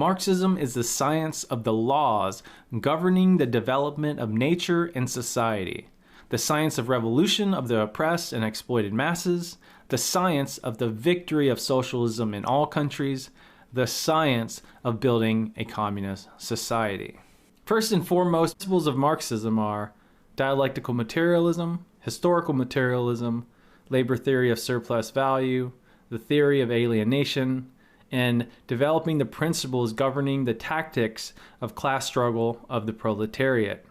Marxism is the science of the laws governing the development of nature and society, the science of revolution of the oppressed and exploited masses, the science of the victory of socialism in all countries, the science of building a communist society. First and foremost, principles of Marxism are dialectical materialism, historical materialism, labor theory of surplus value, the theory of alienation, and developing the principles governing the tactics of class struggle of the proletariat.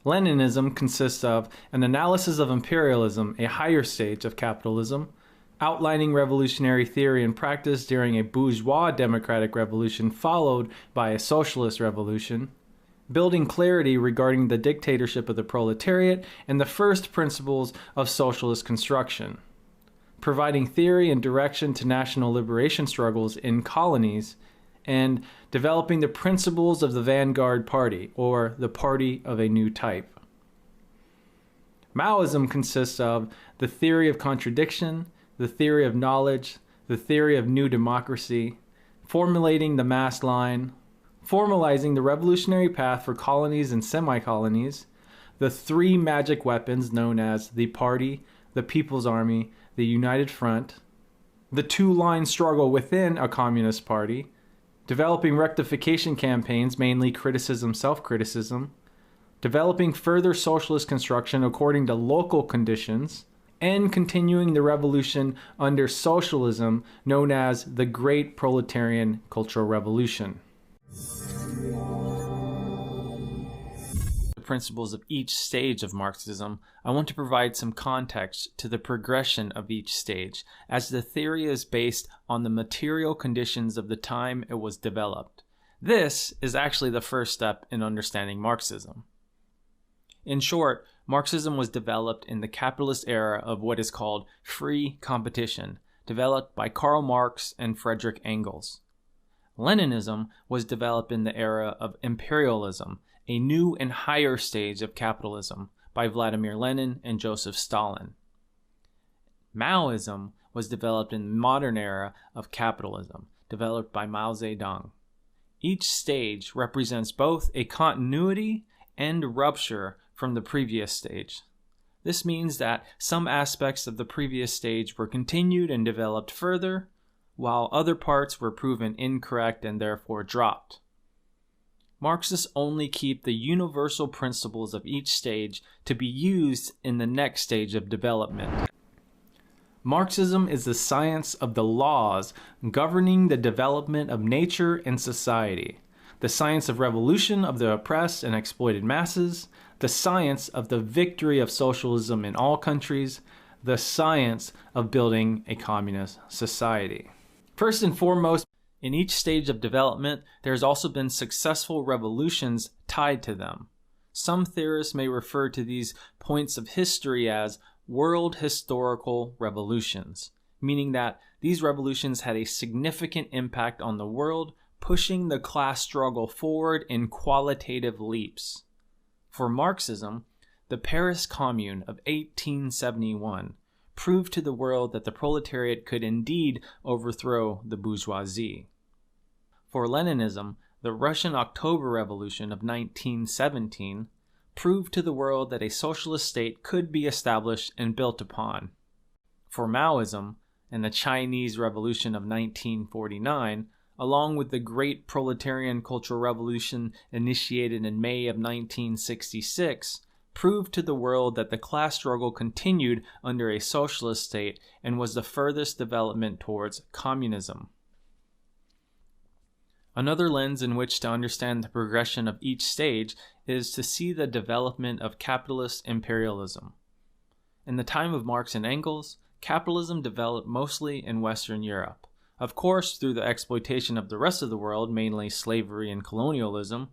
Leninism consists of an analysis of imperialism, a higher stage of capitalism, outlining revolutionary theory and practice during a bourgeois democratic revolution followed by a socialist revolution, building clarity regarding the dictatorship of the proletariat and the first principles of socialist construction, providing theory and direction to national liberation struggles in colonies, and developing the principles of the vanguard party, or the party of a new type. Maoism consists of the theory of contradiction, the theory of knowledge, the theory of new democracy, formulating the mass line, formalizing the revolutionary path for colonies and semi-colonies, the three magic weapons known as the Party, the People's Army, the United Front, the two-line struggle within a communist party, developing rectification campaigns, mainly criticism, self-criticism, developing further socialist construction according to local conditions, and continuing the revolution under socialism known as the Great Proletarian Cultural Revolution. Principles of each stage of Marxism, I want to provide some context to the progression of each stage, as the theory is based on the material conditions of the time it was developed. This is actually the first step in understanding Marxism. In short, Marxism was developed in the capitalist era of what is called free competition, developed by Karl Marx and Friedrich Engels. Leninism was developed in the era of imperialism, a new and higher stage of capitalism, by Vladimir Lenin and Joseph Stalin. Maoism was developed in the modern era of capitalism, developed by Mao Zedong. Each stage represents both a continuity and rupture from the previous stage. This means that some aspects of the previous stage were continued and developed further, while other parts were proven incorrect and therefore dropped. Marxists only keep the universal principles of each stage to be used in the next stage of development. Marxism is the science of the laws governing the development of nature and society, the science of revolution of the oppressed and exploited masses, the science of the victory of socialism in all countries, the science of building a communist society. First and foremost, in each stage of development, there has also been successful revolutions tied to them. Some theorists may refer to these points of history as world historical revolutions, meaning that these revolutions had a significant impact on the world, pushing the class struggle forward in qualitative leaps. For Marxism, the Paris Commune of 1871 proved to the world that the proletariat could indeed overthrow the bourgeoisie. For Leninism, the Russian October Revolution of 1917 proved to the world that a socialist state could be established and built upon. For Maoism and the Chinese Revolution of 1949, along with the Great Proletarian Cultural Revolution initiated in May of 1966, proved to the world that the class struggle continued under a socialist state and was the furthest development towards communism. Another lens in which to understand the progression of each stage is to see the development of capitalist imperialism. In the time of Marx and Engels, capitalism developed mostly in Western Europe, of course through the exploitation of the rest of the world, mainly slavery and colonialism.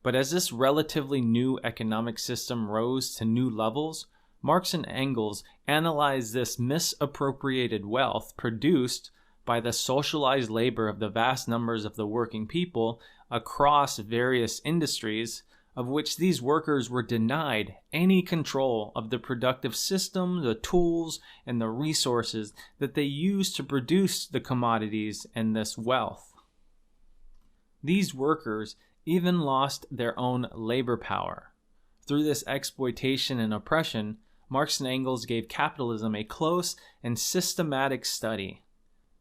But as this relatively new economic system rose to new levels, Marx and Engels analyzed this misappropriated wealth produced by the socialized labor of the vast numbers of the working people across various industries, of which these workers were denied any control of the productive system, the tools, and the resources that they used to produce the commodities and this wealth. These workers even lost their own labor power. Through this exploitation and oppression, Marx and Engels gave capitalism a close and systematic study.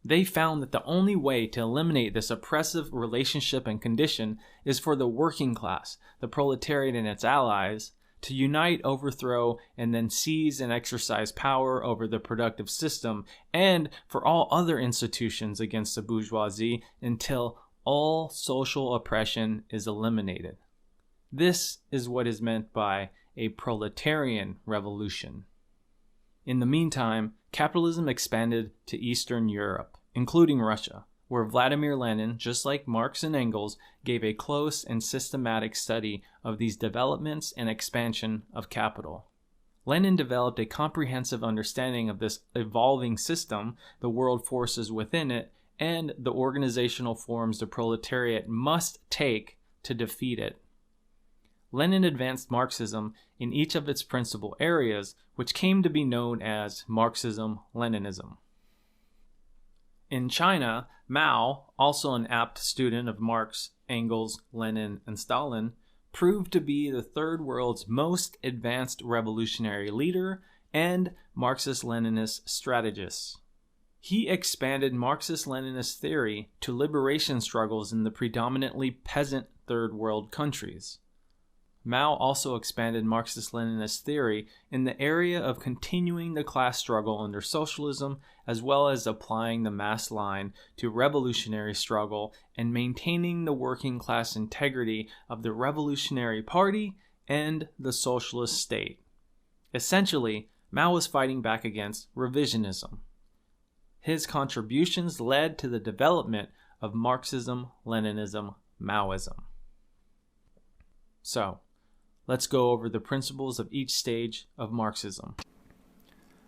They found that the only way to eliminate this oppressive relationship and condition is for the working class, the proletariat and its allies, to unite, overthrow, and then seize and exercise power over the productive system, and for all other institutions against the bourgeoisie until all social oppression is eliminated. This is what is meant by a proletarian revolution. In the meantime, capitalism expanded to Eastern Europe, including Russia, where Vladimir Lenin, just like Marx and Engels, gave a close and systematic study of these developments and expansion of capital. Lenin developed a comprehensive understanding of this evolving system, the world forces within it, and the organizational forms the proletariat must take to defeat it. Lenin advanced Marxism in each of its principal areas, which came to be known as Marxism Leninism. In China, Mao, also an apt student of Marx, Engels, Lenin, and Stalin, proved to be the Third World's most advanced revolutionary leader and Marxist-Leninist strategist. He expanded Marxist-Leninist theory to liberation struggles in the predominantly peasant Third World countries. Mao also expanded Marxist-Leninist theory in the area of continuing the class struggle under socialism, as well as applying the mass line to revolutionary struggle and maintaining the working class integrity of the Revolutionary Party and the socialist state. Essentially, Mao was fighting back against revisionism. His contributions led to the development of Marxism Leninism Maoism. So, let's go over the principles of each stage of Marxism.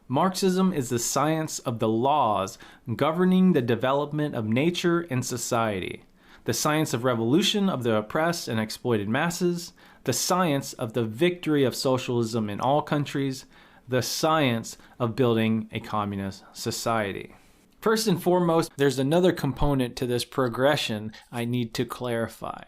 Marxism is the science of the laws governing the development of nature and society, the science of revolution of the oppressed and exploited masses, the science of the victory of socialism in all countries, the science of building a communist society. First and foremost, there's another component to this progression I need to clarify.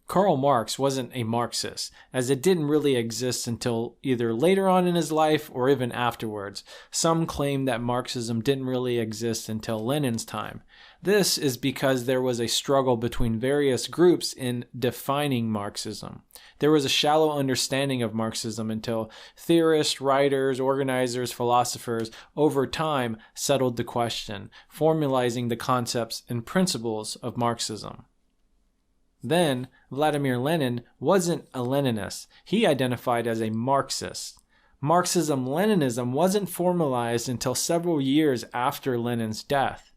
Karl Marx wasn't a Marxist, as it didn't really exist until either later on in his life or even afterwards. Some claim that Marxism didn't really exist until Lenin's time. This is because there was a struggle between various groups in defining Marxism. There was a shallow understanding of Marxism until theorists, writers, organizers, philosophers over time settled the question, formalizing the concepts and principles of Marxism. Then, Vladimir Lenin wasn't a Leninist. He identified as a Marxist. Marxism Leninism wasn't formalized until several years after Lenin's death.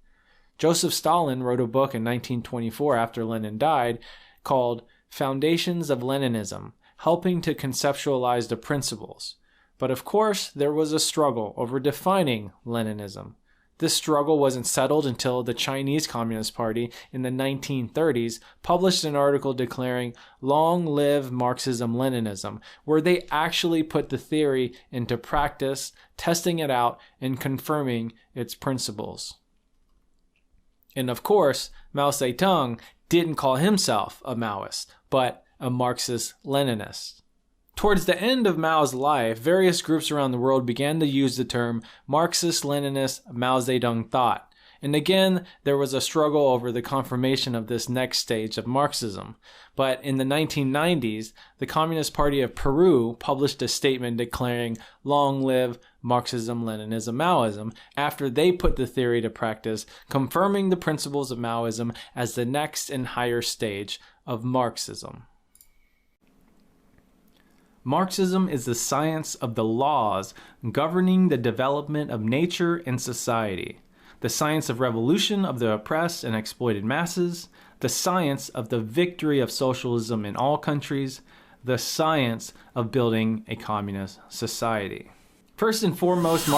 Joseph Stalin wrote a book in 1924 after Lenin died called Foundations of Leninism, helping to conceptualize the principles. But of course, there was a struggle over defining Leninism. This struggle wasn't settled until the Chinese Communist Party in the 1930s published an article declaring "Long live Marxism-Leninism," where they actually put the theory into practice, testing it out and confirming its principles. And of course, Mao Zedong didn't call himself a Maoist, but a Marxist-Leninist. Towards the end of Mao's life, various groups around the world began to use the term Marxist-Leninist Mao Zedong thought. And again, there was a struggle over the confirmation of this next stage of Marxism. But in the 1990s, the Communist Party of Peru published a statement declaring "Long live Marxism-Leninism Maoism" after they put the theory to practice, confirming the principles of Maoism as the next and higher stage of Marxism. Marxism is the science of the laws governing the development of nature and society, the science of revolution of the oppressed and exploited masses, the science of the victory of socialism in all countries, the science of building a communist society. First and foremost,